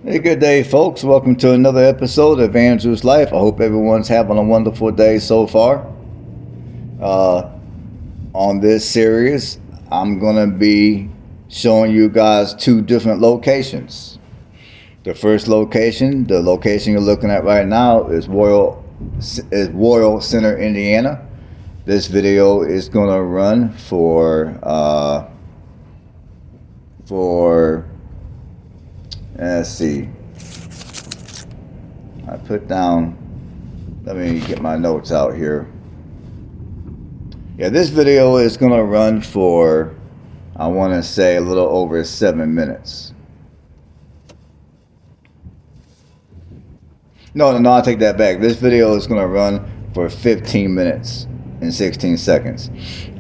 Hey, good day, folks. Welcome to another episode of Andrew's Life. I hope everyone's having a wonderful day so far. Uh, on this series, I'm going to be showing you guys two different locations. The first location, the location you're looking at right now, is Royal Center, Indiana. This video is going to run for let's see. I put down, let me get my notes out here. Yeah, this video is going to run for, I want to say, a little over 7 minutes. No, I'll take that back. This video is going to run for 15 minutes and 16 seconds.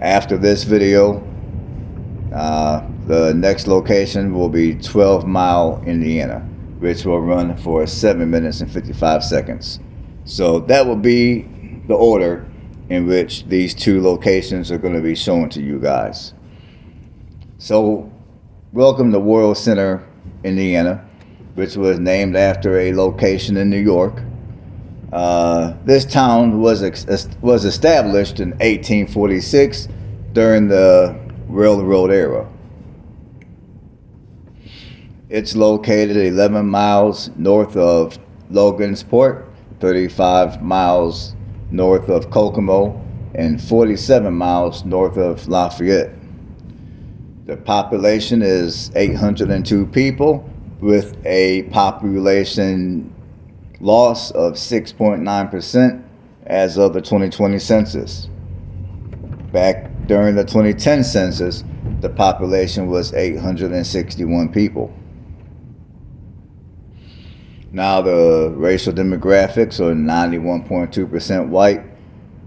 After this video, the next location will be 12 Mile, Indiana, which will run for 7 minutes and 55 seconds. So that will be the order in which these two locations are going to be shown to you guys. So welcome to Royal Center, Indiana, which was named after a location in New York. This town was established in 1846 during the railroad era. It's located 11 miles north of Logansport, 35 miles north of Kokomo, and 47 miles north of Lafayette. The population is 802 people, with a population loss of 6.9% as of the 2020 census. Back during the 2010 census, the population was 861 people. Now the racial demographics are 91.2% white,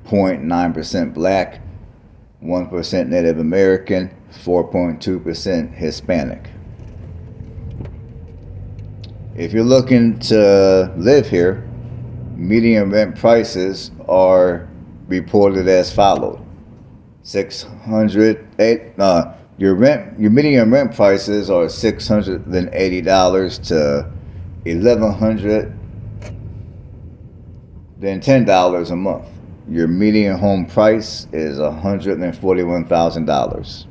0.9% black, 1% Native American, 4.2% Hispanic. If you're looking to live here, median rent prices are reported as followed. Your median rent prices are $680 to $1,110 a month. Your median home price is $141,000.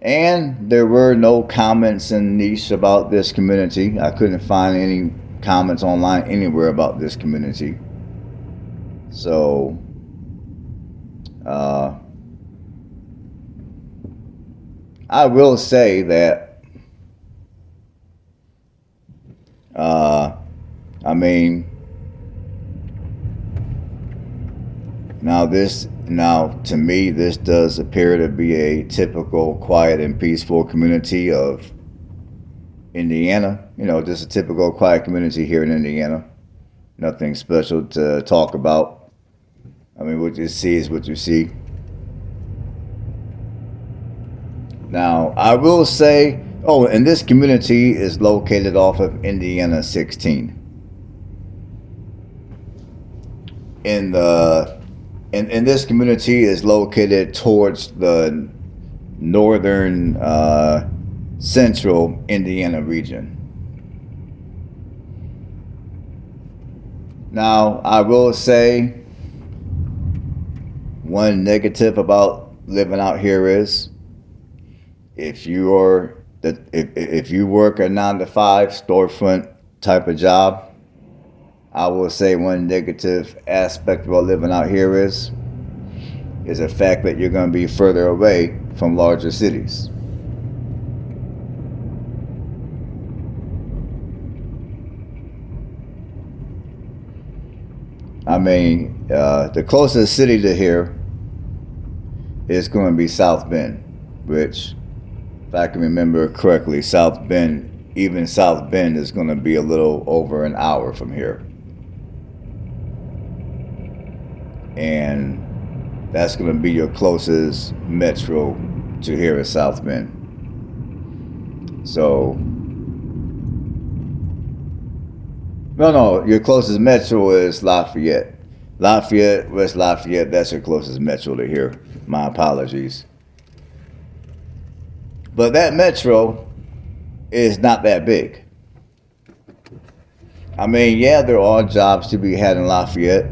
And there were no comments in niche about this community. I couldn't find any comments online anywhere about this community. So, I will say that, now to me, this does appear to be a typical quiet and peaceful community of Indiana. Just a typical quiet community here in Indiana. Nothing special to talk about. What you see is what you see. Now, I will say, and this community is located off of Indiana 16. And this community is located towards the northern central Indiana region. Now, I will say one negative about living out here is if you work a 9-to-5 storefront type of job, I will say one negative aspect about living out here is the fact that you're going to be further away from larger cities. The closest city to here is going to be South Bend, which, if I can remember correctly, South Bend is going to be a little over an hour from here. And that's going to be your closest metro to here at South Bend. So, no, your closest metro is Lafayette. West Lafayette, that's your closest metro to here. My apologies. But that metro is not that big. I mean, yeah, there are jobs to be had in Lafayette.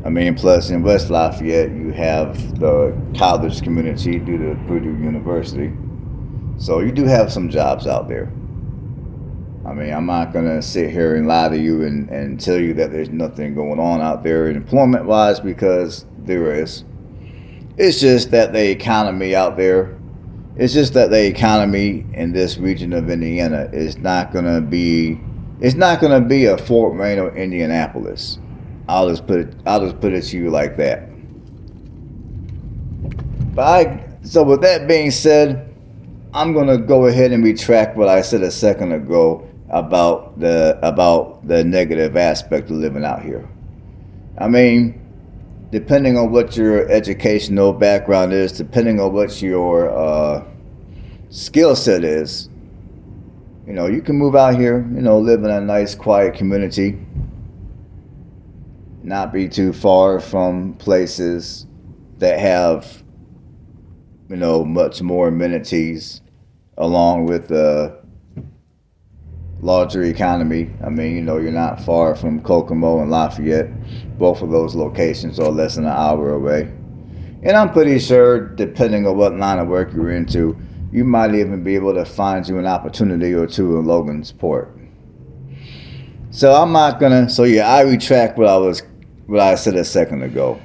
I mean, plus in West Lafayette, you have the college community due to Purdue University. So you do have some jobs out there. I mean, I'm not going to sit here and lie to you and tell you that there's nothing going on out there employment-wise, because there is. It's just that the economy out there, it's just that the economy in this region of Indiana is not going to be, it's not going to be a Fort Wayne or Indianapolis. I'll just put it to you like that. So with that being said, I'm going to go ahead and retract what I said a second ago about the negative aspect of living out here. I mean, depending on what your educational background is, depending on what your skill set is, you know, you can move out here, you know, live in a nice, quiet community, not be too far from places that have, you know, much more amenities, along with a larger economy. I mean, you know, you're not far from Kokomo and Lafayette. Both of those locations are less than an hour away. And I'm pretty sure, depending on what line of work you're into, you might even be able to find you an opportunity or two in Logansport. So I'm not gonna. So yeah, I retract what I said a second ago.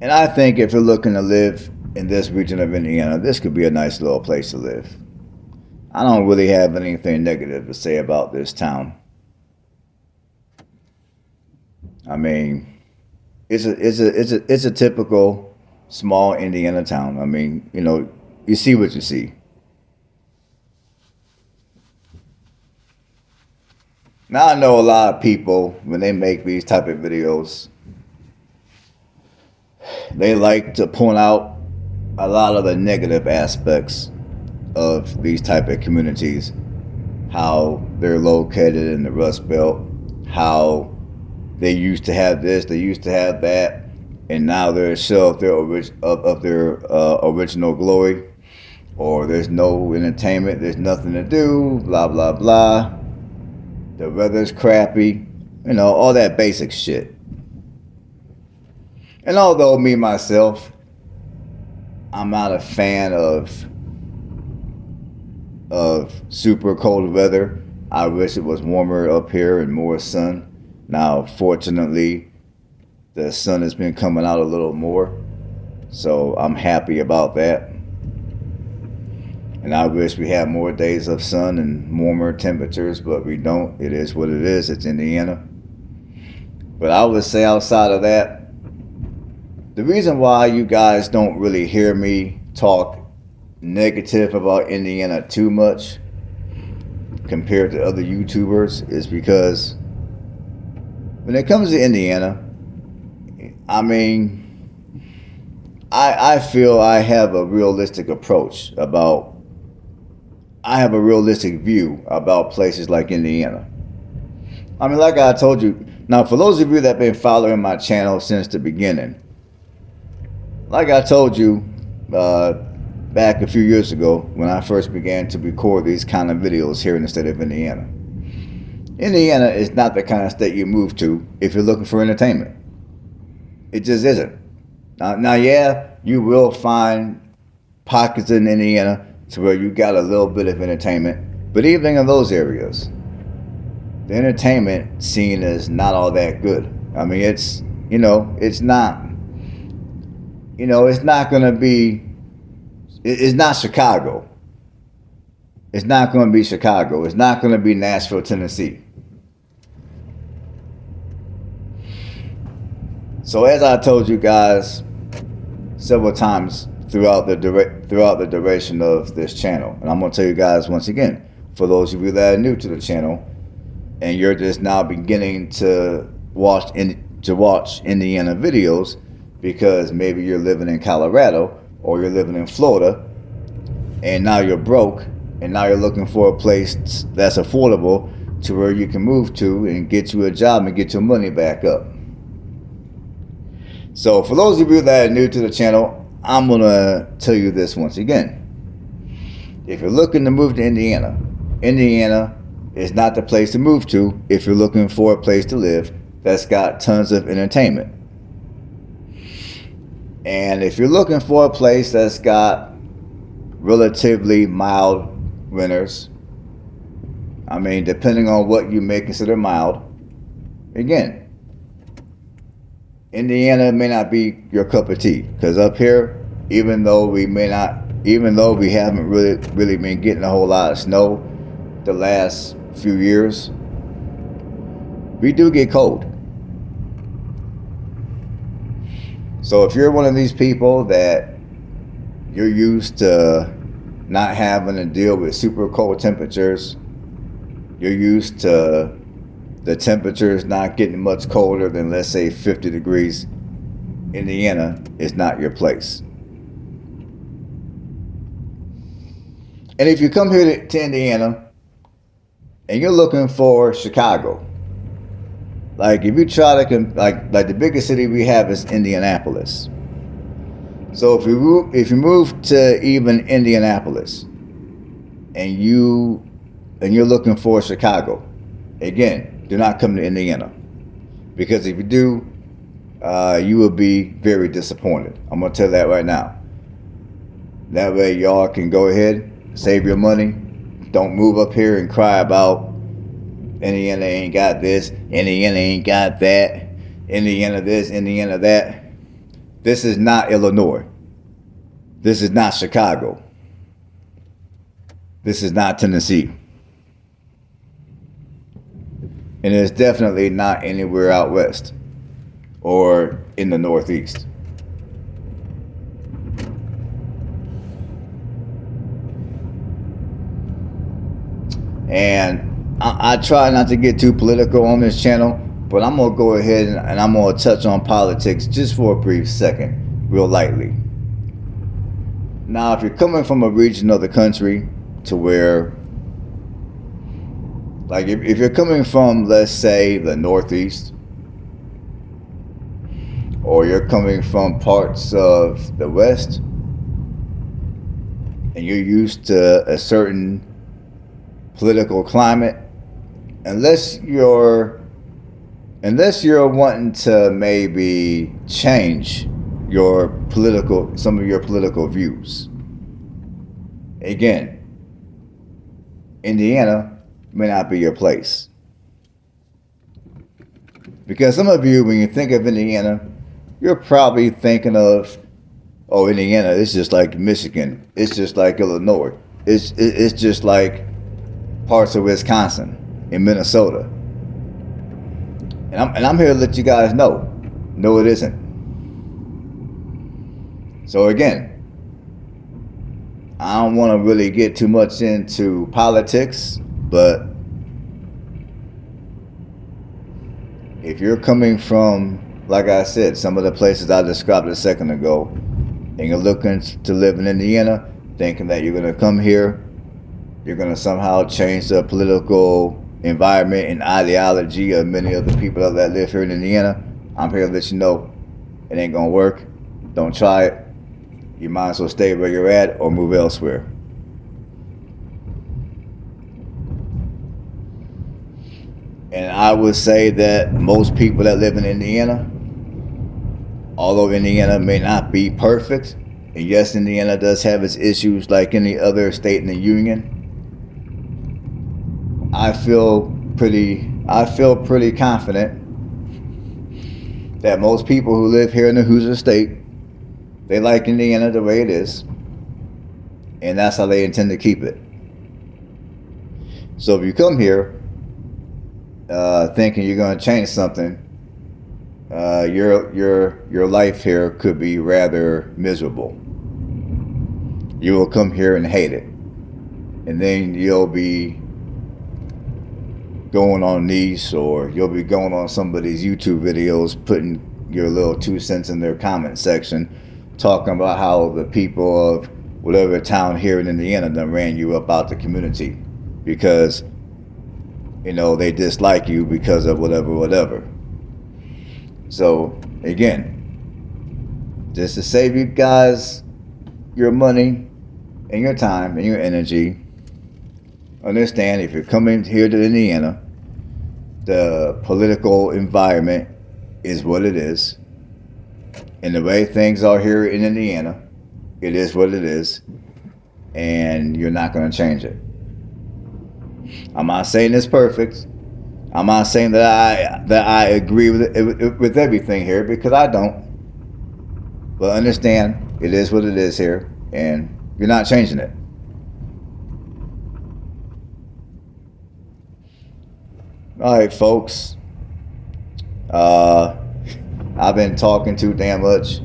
And I think if you're looking to live in this region of Indiana, this could be a nice little place to live. I don't really have anything negative to say about this town. I mean, it's a typical small Indiana town. I mean, you know, you see what you see. Now I know a lot of people, when they make these type of videos, they like to point out a lot of the negative aspects of these type of communities, how they're located in the Rust Belt, how they used to have this, they used to have that, and now they're a shell of their original glory, or there's no entertainment, there's nothing to do, blah, blah, blah. The weather's crappy, you know, all that basic shit. And although me, myself, I'm not a fan of super cold weather. I wish it was warmer up here and more sun. Now, fortunately, the sun has been coming out a little more, so I'm happy about that. And I wish we had more days of sun and warmer temperatures, but we don't. It is what it is. It's Indiana. But I would say outside of that, the reason why you guys don't really hear me talk negative about Indiana too much compared to other YouTubers is because when it comes to Indiana, I mean, I feel I have a realistic approach about, I have a realistic view about places like Indiana. I mean, like I told you, now for those of you that have been following my channel since the beginning, like I told you back a few years ago when I first began to record these kind of videos here in the state of Indiana, Indiana is not the kind of state you move to if you're looking for entertainment. It just isn't. Now, yeah, you will find pockets in Indiana to where you got a little bit of entertainment, but even in those areas, the entertainment scene is not all that good. I mean, it's, you know, it's not, you know, it's not going to be, it's not Chicago. It's not going to be Chicago. It's not going to be Nashville, Tennessee. So as I told you guys several times throughout the duration of this channel, and I'm going to tell you guys once again, for those of you that are new to the channel and you're just now beginning to watch Indiana videos because maybe you're living in Colorado or you're living in Florida and now you're broke and now you're looking for a place that's affordable to where you can move to and get you a job and get your money back up. So for those of you that are new to the channel, I'm going to tell you this once again. If you're looking to move to Indiana, Indiana is not the place to move to if you're looking for a place to live that's got tons of entertainment. And if you're looking for a place that's got relatively mild winters, I mean, depending on what you may consider mild, again, Indiana may not be your cup of tea, because up here, even though we haven't really been getting a whole lot of snow the last few years, we do get cold. So if you're one of these people that you're used to not having to deal with super cold temperatures, you're used to the temperatures not getting much colder than, let's say, 50 degrees, Indiana is not your place. And if you come here to Indiana and you're looking for Chicago, like if you try to, like the biggest city we have is Indianapolis. So if you move to even Indianapolis and you're looking for Chicago, again, do not come to Indiana, because if you do, you will be very disappointed. I'm gonna tell you that right now. That way y'all can go ahead, save your money. Don't move up here and cry about Indiana ain't got this, Indiana ain't got that, Indiana this, Indiana that. This is not Illinois. This is not Chicago. This is not Tennessee. And it's definitely not anywhere out west or in the Northeast. And I try not to get too political on this channel, but I'm going to go ahead and I'm going to touch on politics just for a brief second, real lightly. Now, if you're coming from a region of the country to where, like if you're coming from, let's say, the Northeast, or you're coming from parts of the West, and you're used to a certain political climate, unless you're wanting to maybe change some of your political views. Again, Indiana may not be your place. Because some of you, when you think of Indiana, you're probably thinking of, oh, Indiana, it's just like Michigan. It's just like Illinois. It's just like parts of Wisconsin and Minnesota. And I'm here to let you guys know, no, it isn't. So again, I don't want to really get too much into politics, but if you're coming from, like I said, some of the places I described a second ago, and you're looking to live in Indiana, thinking that you're going to come here, you're going to somehow change the political environment and ideology of many of the people that live here in Indiana, I'm here to let you know it ain't going to work. Don't try it. You might as well stay where you're at or move elsewhere. And I would say that most people that live in Indiana, although Indiana may not be perfect, and yes, Indiana does have its issues like any other state in the union, I feel pretty confident that most people who live here in the Hoosier State, they like Indiana the way it is, and that's how they intend to keep it. So if you come here thinking you're going to change something, your life here could be rather miserable. You will come here and hate it, and then you'll be going on Niche, or you'll be going on somebody's YouTube videos, putting your little 2 cents in their comment section, talking about how the people of whatever town here in Indiana done ran you up out the community because, you know, they dislike you because of whatever. So again, just to save you guys your money and your time and your energy, understand if you're coming here to Indiana, the political environment is what it is. And the way things are here in Indiana, it is what it is. And you're not going to change it. I'm not saying it's perfect. I'm not saying that I agree with everything here, because I don't. But understand, it is what it is here, and you're not changing it. All right, folks. I've been talking too damn much.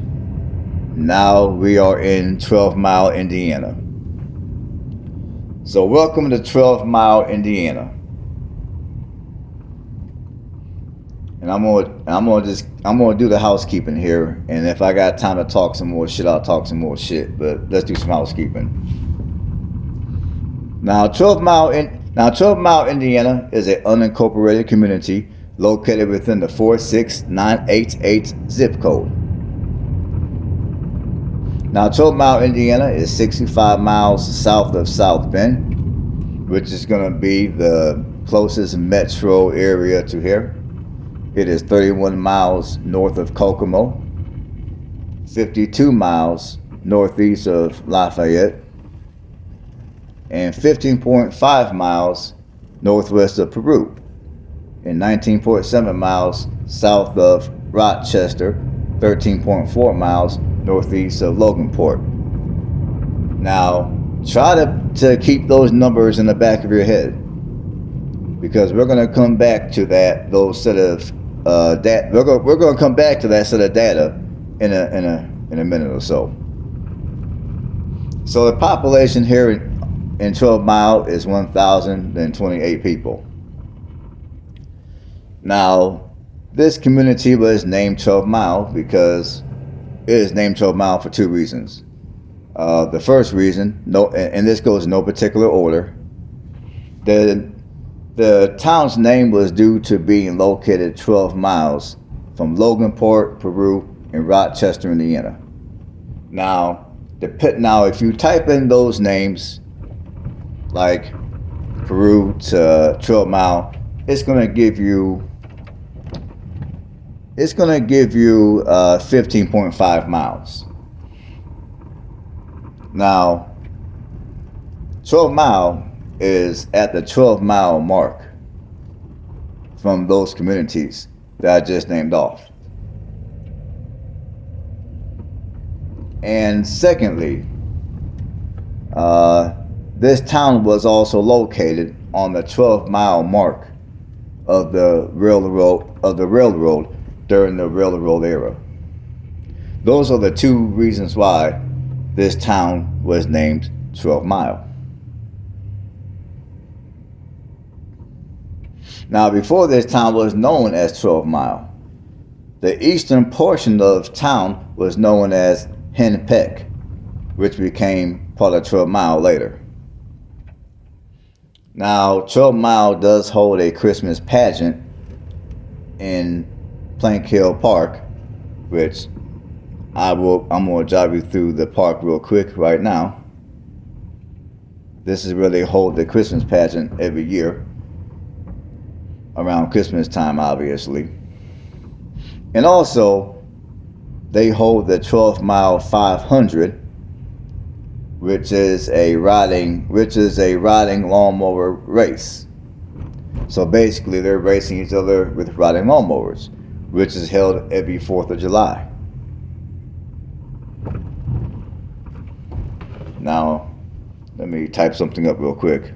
Now we are in 12 Mile, Indiana. So welcome to 12 Mile, Indiana. And I'm gonna do the housekeeping here. And if I got time to talk some more shit, I'll talk some more shit. But let's do some housekeeping. Now 12 Mile, Indiana is an unincorporated community located within the 46988 zip code. Now 12 Mile, Indiana is 65 miles south of South Bend, which is going to be the closest metro area to here. It is 31 miles north of Kokomo, 52 miles northeast of Lafayette, and 15.5 miles northwest of Peru, and 19.7 miles south of Rochester, 13.4 miles northeast of Loganport. Now, try to keep those numbers in the back of your head, because we're going to come back to those set of that we're going to come back to that set of data in a minute or so. So the population here in 12 Mile is 1,028 people. Now, this community was named 12 Mile because it is named 12 Mile for two reasons. The first reason, and this goes in no particular order, the town's name was due to being located 12 miles from Loganport, Peru, and Rochester, Indiana. Now, if you type in those names, like Peru to 12 Mile, it's going to give you 15.5 miles. Now, 12 Mile is at the 12 mile mark from those communities that I just named off. And secondly, this town was also located on the 12 mile mark of the railroad during the railroad era. Those are the two reasons why this town was named 12 Mile. Now, before this town was known as 12 Mile, the eastern portion of town was known as Hen Peck, which became part of 12 Mile later. Now, 12 Mile does hold a Christmas pageant in Plank Hill Park, which I'm going to drive you through the park real quick right now. This is where they hold the Christmas pageant every year, around Christmas time, obviously. And also, they hold the 12 Mile 500, which is a riding lawnmower race. So basically, they're racing each other with riding lawnmowers, which is held every 4th of July. Now, let me type something up real quick.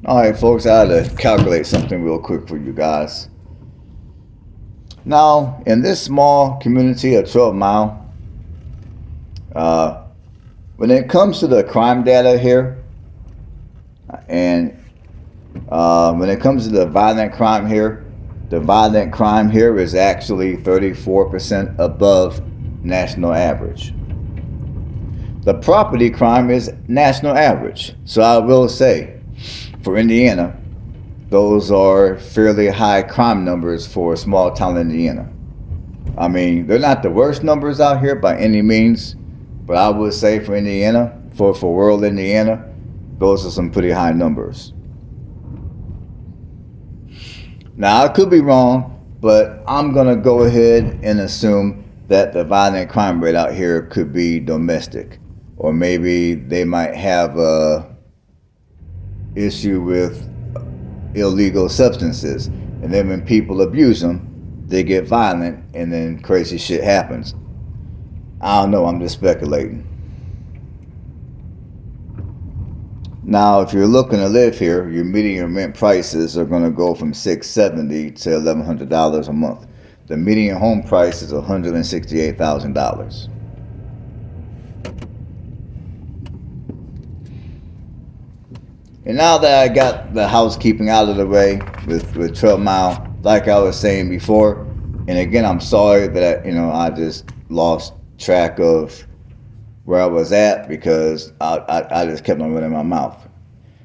All right, folks, I had to calculate something real quick for you guys. Now, in this small community of 12 Mile, when it comes to the crime data here, and when it comes to the violent crime here is actually 34% above national average. The property crime is national average. So I will say, for Indiana, those are fairly high crime numbers for a small town in Indiana. I mean, they're not the worst numbers out here by any means, but I would say for Indiana, for rural Indiana, those are some pretty high numbers. Now, I could be wrong, but I'm going to go ahead and assume that the violent crime rate out here could be domestic. Or maybe they might have a issue with illegal substances. And then when people abuse them, they get violent and then crazy shit happens. I don't know, I'm just speculating. Now, if you're looking to live here, your median rent prices are going to go from $670 to $1,100 a month. The median home price is $168,000. And now that I got the housekeeping out of the way with 12 Mile, like I was saying before, and again, I'm sorry that I just lost track of where I was at because I just kept on running my mouth.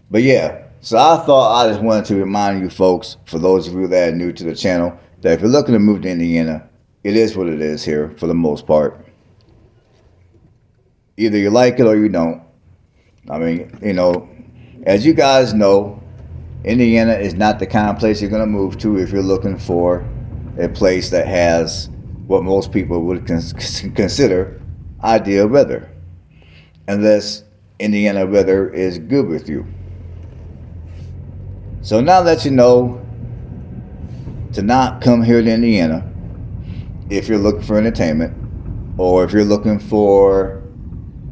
But yeah, so I thought I just wanted to remind you folks, for those of you that are new to the channel, that if you're looking to move to Indiana, it is what it is here for the most part. Either you like it or you don't. I mean, as you guys know, Indiana is not the kind of place you're going to move to if you're looking for a place that has what most people would consider ideal weather, unless Indiana weather is good with you. So now that you know to not come here to Indiana if you're looking for entertainment, or if you're looking for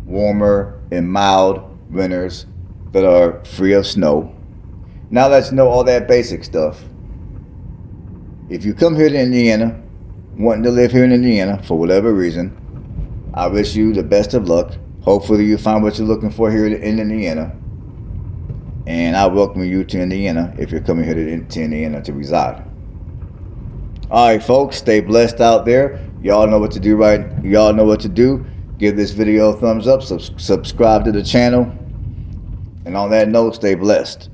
warmer and mild winters that are free of snow. Now that you know all that basic stuff, if you come here to Indiana, wanting to live here in Indiana for whatever reason, I wish you the best of luck. Hopefully you find what you're looking for here in Indiana. And I welcome you to Indiana if you're coming here to Indiana to reside. Alright folks, stay blessed out there. Y'all know what to do, right? Y'all know what to do. Give this video a thumbs up, subscribe to the channel. And on that note, stay blessed.